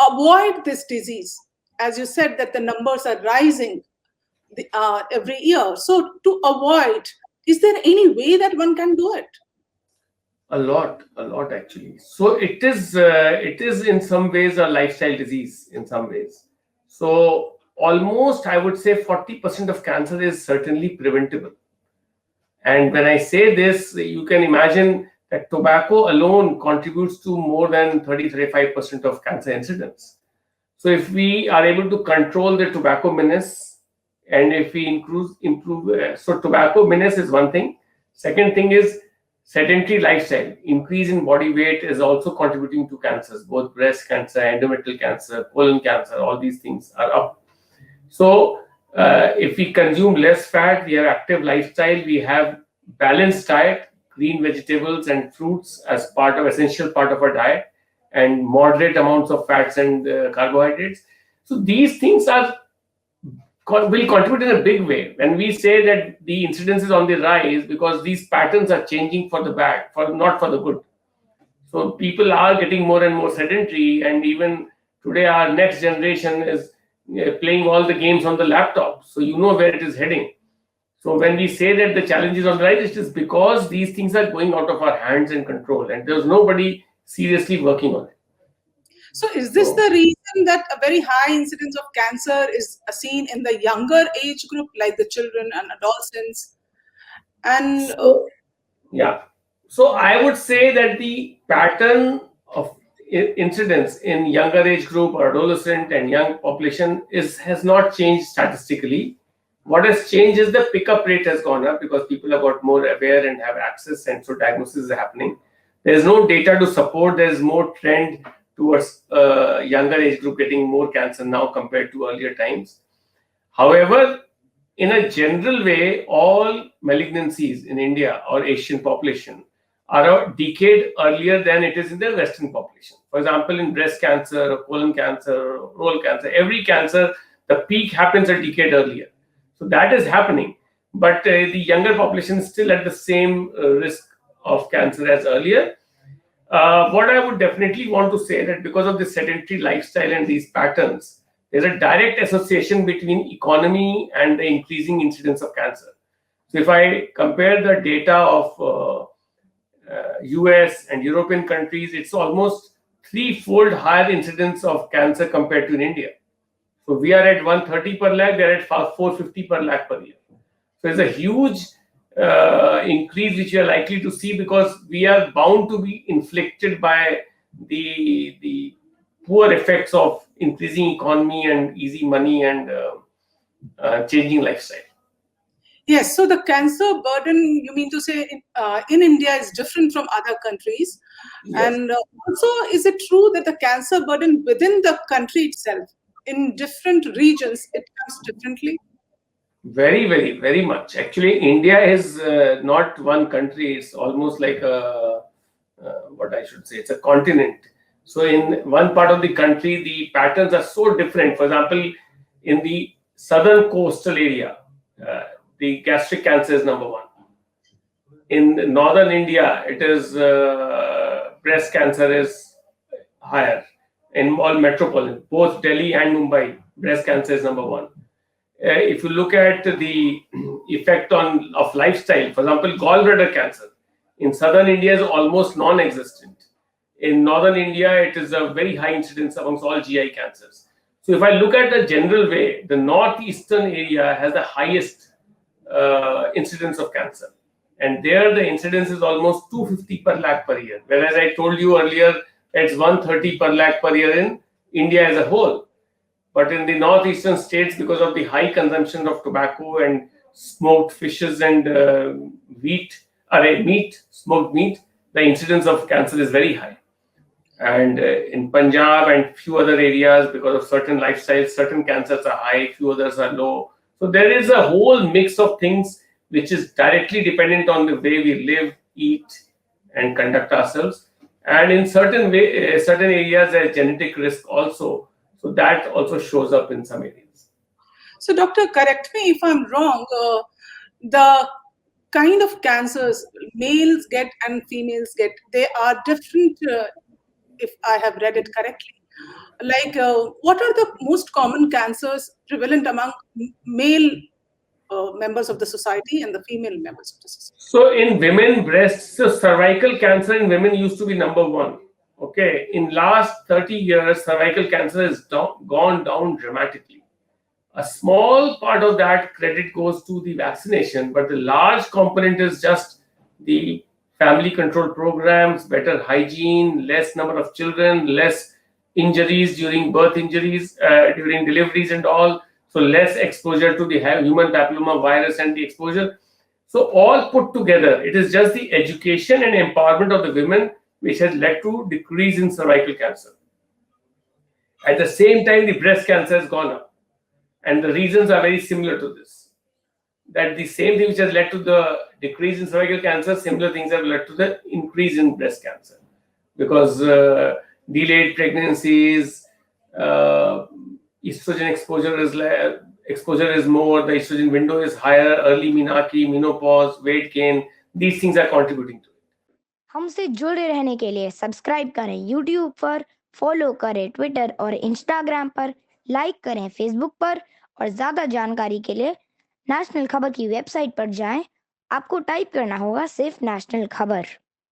avoid this disease? As you said, that the numbers are rising every year. So to avoid, is there any way that one can do it? A lot actually. So it is in some ways a lifestyle disease in some ways. So almost I would say 40% of cancer is certainly preventable. And when I say this, you can imagine that tobacco alone contributes to more than 30-35% of cancer incidence. So if we are able to control the tobacco menace, and if we so tobacco menace is one thing. Second thing is sedentary lifestyle. Increase in body weight is also contributing to cancers, both breast cancer, endometrial cancer, colon cancer. All these things are up. So if we consume less fat, we have active lifestyle, we have balanced diet, green vegetables and fruits as essential part of our diet, and moderate amounts of fats and carbohydrates. So these things will contribute in a big way. When we say that the incidence is on the rise, because these patterns are changing for the bad, not for the good. So people are getting more and more sedentary, and even today our next generation is playing all the games on the laptop. So you know where it is heading. So when we say that the challenge is on the rise, it is because these things are going out of our hands and control, and there's nobody seriously working on it. So is this the reason that a very high incidence of cancer is seen in the younger age group, like the children and adolescents? And yeah. So I would say that the pattern of incidence in younger age group or adolescent and young population has not changed statistically. What has changed is the pickup rate has gone up because people have got more aware and have access, and so diagnosis is happening. There's no data to support. There's more trend towards younger age group getting more cancer now compared to earlier times. However, in a general way, all malignancies in India or Asian population are a decade earlier than it is in the Western population. For example, in breast cancer, colon cancer, oral cancer, every cancer, the peak happens a decade earlier. So that is happening. But the younger population is still at the same risk of cancer as earlier. What I would definitely want to say that because of the sedentary lifestyle and these patterns, there's a direct association between economy and the increasing incidence of cancer. So if I compare the data of US and European countries, it's almost threefold higher incidence of cancer compared to in India. So we are at 130 per lakh, they're at 450 per lakh per year. So it's a huge increase which we are likely to see because we are bound to be inflicted by the poor effects of increasing economy and easy money and changing lifestyle. Yes, so the cancer burden, you mean to say, in India is different from other countries. Yes. And also, is it true that the cancer burden within the country itself, in different regions, it comes differently? Very, very, very much. Actually, India is not one country. It's almost like what I should say, it's a continent. So in one part of the country, the patterns are so different. For example, in the southern coastal area, the gastric cancer is number one. In northern India, it is breast cancer is higher. In all metropolitan, both Delhi and Mumbai, breast cancer is number one. If you look at the effect of lifestyle, for example, gallbladder cancer in southern India is almost non-existent. In northern India, it is a very high incidence amongst all GI cancers. So if I look at the general way, the northeastern area has the highest incidence of cancer. And there the incidence is almost 250 per lakh per year. Whereas I told you earlier, it's 130 per lakh per year in India as a whole. But in the northeastern states, because of the high consumption of tobacco and smoked fishes and smoked meat, the incidence of cancer is very high. And in Punjab and few other areas, because of certain lifestyles, certain cancers are high, few others are low. So there is a whole mix of things which is directly dependent on the way we live, eat, and conduct ourselves. And in certain areas, there is genetic risk also. So that also shows up in some areas. So, doctor, correct me if I'm wrong. The kind of cancers males get and females get, they are different, if I have read it correctly. like what are the most common cancers prevalent among male members of the society and the female members of the society? So in women breasts, so cervical cancer in women used to be number one. Okay, in last 30 years, cervical cancer has gone down dramatically. A small part of that credit goes to the vaccination, but the large component is just the family control programs, better hygiene, less number of children, less injuries during birth injuries, during deliveries and all. So less exposure to the human papilloma virus and the exposure. So all put together, it is just the education and empowerment of the women which has led to decrease in cervical cancer. At the same time, the breast cancer has gone up, and the reasons are very similar to this. That the same thing which has led to the decrease in cervical cancer, similar things have led to the increase in breast cancer, because delayed pregnancies, estrogen exposure is more, the estrogen window is higher, early menopause, weight gain. These things are contributing to it. हमसे जुड़े रहने के लिए subscribe करें YouTube पर, follow करें Twitter और Instagram पर, लाइक करें फेसबुक पर और ज़्यादा जानकारी के लिए नेशनल खबर की वेबसाइट पर जाएं। आपको टाइप करना होगा सिर्फ नेशनल खबर।